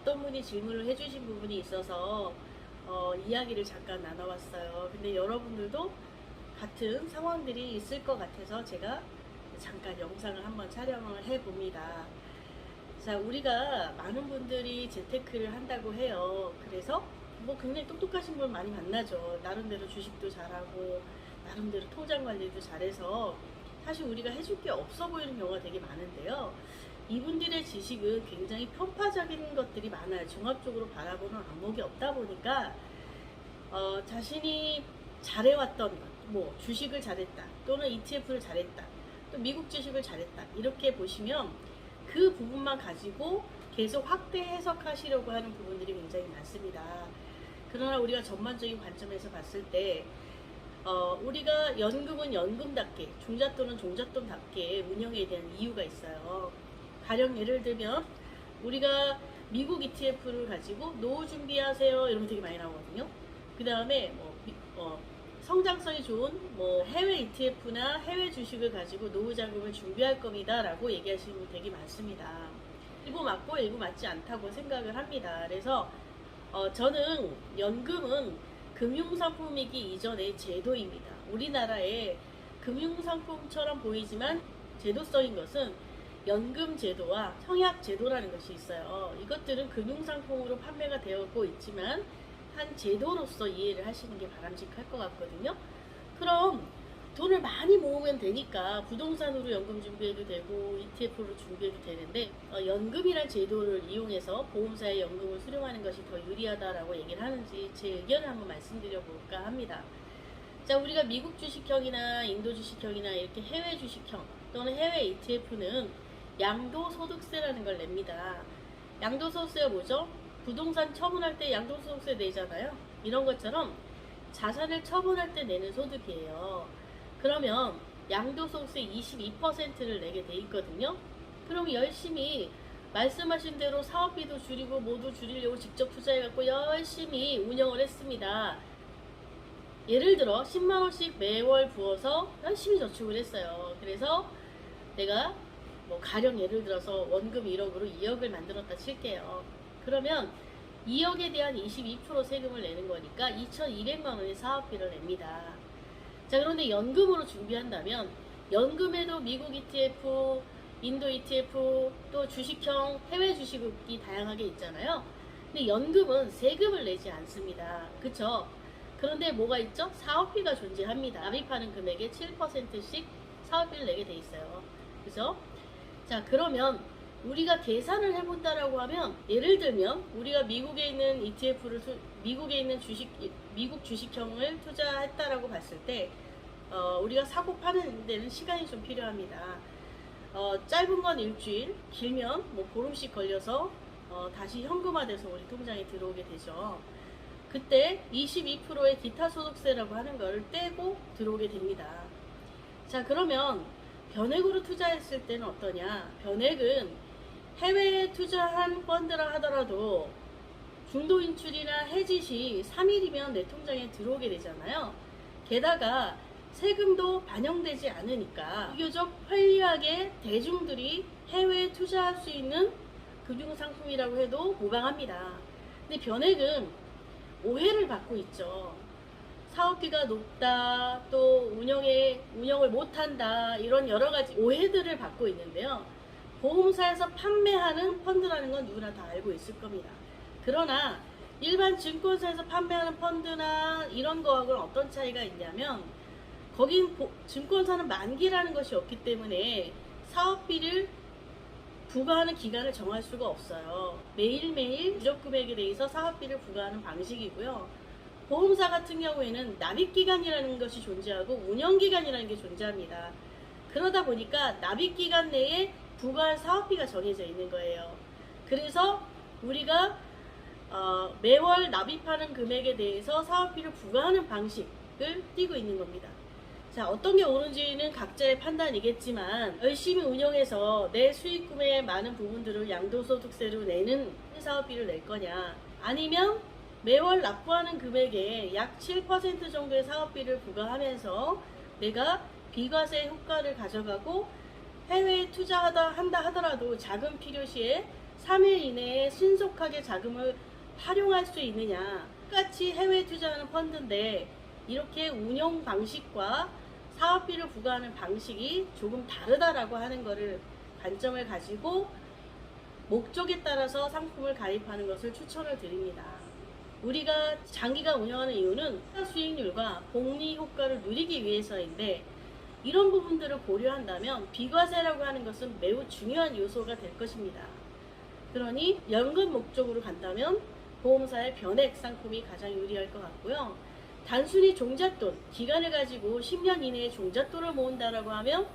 어떤 분이 질문을 해주신 부분이 있어서 이야기를 잠깐 나눠봤어요. 근데 여러분들도 같은 상황들이 있을 것 같아서 제가 잠깐 영상을 한번 촬영을 해봅니다. 자, 우리가 많은 분들이 재테크를 한다고 해요. 그래서 뭐 굉장히 똑똑하신 분 많이 만나죠. 나름대로 주식도 잘하고 나름대로 통장 관리도 잘해서 사실 우리가 해줄 게 없어 보이는 경우가 되게 많은데요. 이분들의 지식은 굉장히 편파적인 것들이 많아요. 종합적으로 바라보는 안목이 없다 보니까 자신이 잘해왔던 것, 뭐 주식을 잘했다, 또는 ETF를 잘했다, 또 미국 주식을 잘했다, 이렇게 보시면 그 부분만 가지고 계속 확대 해석하시려고 하는 부분들이 굉장히 많습니다. 그러나 우리가 전반적인 관점에서 봤을 때 우리가 연금은 연금답게, 종잣돈은 종잣돈답게 운영에 대한 이유가 있어요. 가령 예를 들면 우리가 미국 ETF를 가지고 노후 준비하세요 이런 거 되게 많이 나오거든요. 그 다음에 성장성이 좋은 해외 ETF나 해외 주식을 가지고 노후 자금을 준비할 겁니다 라고 얘기하시는 분 되게 많습니다. 일부 맞고 일부 맞지 않다고 생각을 합니다. 그래서 저는 연금은 금융상품이기 이전의 제도입니다. 우리나라의 금융상품처럼 보이지만 제도성인 것은 연금 제도와 청약 제도라는 것이 있어요. 이것들은 금융상품으로 판매가 되고 있지만 한 제도로서 이해를 하시는 게 바람직할 것 같거든요. 그럼 돈을 많이 모으면 되니까 부동산으로 연금 준비해도 되고 ETF로 준비해도 되는데 연금이란 제도를 이용해서 보험사에 연금을 수령하는 것이 더 유리하다라고 얘기를 하는지 제 의견을 한번 말씀드려 볼까 합니다. 자, 우리가 미국 주식형이나 인도 주식형이나 이렇게 해외 주식형 또는 해외 ETF는 양도소득세라는 걸 냅니다. 양도소득세가 뭐죠? 부동산 처분할 때 양도소득세 내잖아요. 이런 것처럼 자산을 처분할 때 내는 소득이에요. 그러면 양도소득세 22%를 내게 돼 있거든요. 그럼 열심히 말씀하신 대로 사업비도 줄이고 모두 줄이려고 직접 투자해갖고 열심히 운영을 했습니다. 예를 들어 10만원씩 매월 부어서 열심히 저축을 했어요. 그래서 내가 가령 예를 들어서 원금 1억으로 2억을 만들었다 칠게요. 그러면 2억에 대한 22% 세금을 내는 거니까 2,200만원의 사업비를 냅니다. 자, 그런데 연금으로 준비한다면 연금에도 미국 ETF, 인도 ETF, 또 주식형 해외 주식이 다양하게 있잖아요. 근데 연금은 세금을 내지 않습니다. 그쵸? 그런데 뭐가 있죠? 사업비가 존재합니다. 납입하는 금액의 7%씩 사업비를 내게 돼 있어요. 그죠? 자, 그러면 우리가 계산을 해본다라고 하면 예를 들면 우리가 미국에 있는 ETF를 미국에 있는 미국 주식형을 투자했다라고 봤을 때 우리가 사고 파는 데는 시간이 좀 필요합니다. 짧은 건 일주일, 길면 보름씩 걸려서 다시 현금화돼서 우리 통장에 들어오게 되죠. 그때 22%의 기타 소득세라고 하는 걸 떼고 들어오게 됩니다. 자, 그러면 변액으로 투자했을 때는 어떠냐? 변액은 해외에 투자한 펀드라 하더라도 중도 인출이나 해지 시 3일이면 내 통장에 들어오게 되잖아요. 게다가 세금도 반영되지 않으니까 비교적 편리하게 대중들이 해외에 투자할 수 있는 금융상품이라고 해도 무방합니다. 근데 변액은 오해를 받고 있죠. 사업비가 높다, 또 운영을 못한다, 이런 여러 가지 오해들을 받고 있는데요. 보험사에서 판매하는 펀드라는 건 누구나 다 알고 있을 겁니다. 그러나 일반 증권사에서 판매하는 펀드나 이런 거하고는 어떤 차이가 있냐면 거긴 증권사는 만기라는 것이 없기 때문에 사업비를 부과하는 기간을 정할 수가 없어요. 매일매일 누적 금액에 대해서 사업비를 부과하는 방식이고요. 보험사 같은 경우에는 납입기간이라는 것이 존재하고 운영기간이라는 게 존재합니다. 그러다 보니까 납입기간 내에 부과할 사업비가 정해져 있는 거예요. 그래서 우리가 매월 납입하는 금액에 대해서 사업비를 부과하는 방식을 띠고 있는 겁니다. 자, 어떤 게 옳은지는 각자의 판단이겠지만 열심히 운영해서 내 수익금의 많은 부분들을 양도소득세로 내는 사업비를 낼 거냐, 아니면 매월 납부하는 금액에 약 7% 정도의 사업비를 부과하면서 내가 비과세 효과를 가져가고 해외에 투자한다 하더라도 자금 필요 시에 3일 이내에 신속하게 자금을 활용할 수 있느냐. 똑같이 해외 투자하는 펀드인데 이렇게 운영 방식과 사업비를 부과하는 방식이 조금 다르다라고 하는 것을 관점을 가지고 목적에 따라서 상품을 가입하는 것을 추천을 드립니다. 우리가 장기간 운영하는 이유는 수익률과 복리 효과를 누리기 위해서인데 이런 부분들을 고려한다면 비과세라고 하는 것은 매우 중요한 요소가 될 것입니다. 그러니 연금 목적으로 간다면 보험사의 변액 상품이 가장 유리할 것 같고요. 단순히 종잣돈, 기간을 가지고 10년 이내에 종잣돈을 모은다라고 하면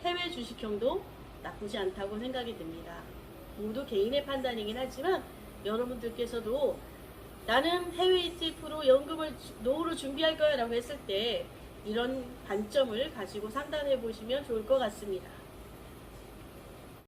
해외 주식형도 나쁘지 않다고 생각이 듭니다. 모두 개인의 판단이긴 하지만 여러분들께서도 나는 해외 ETF로 연금을 노후로 준비할 거야 라고 했을 때 이런 관점을 가지고 상담해 보시면 좋을 것 같습니다.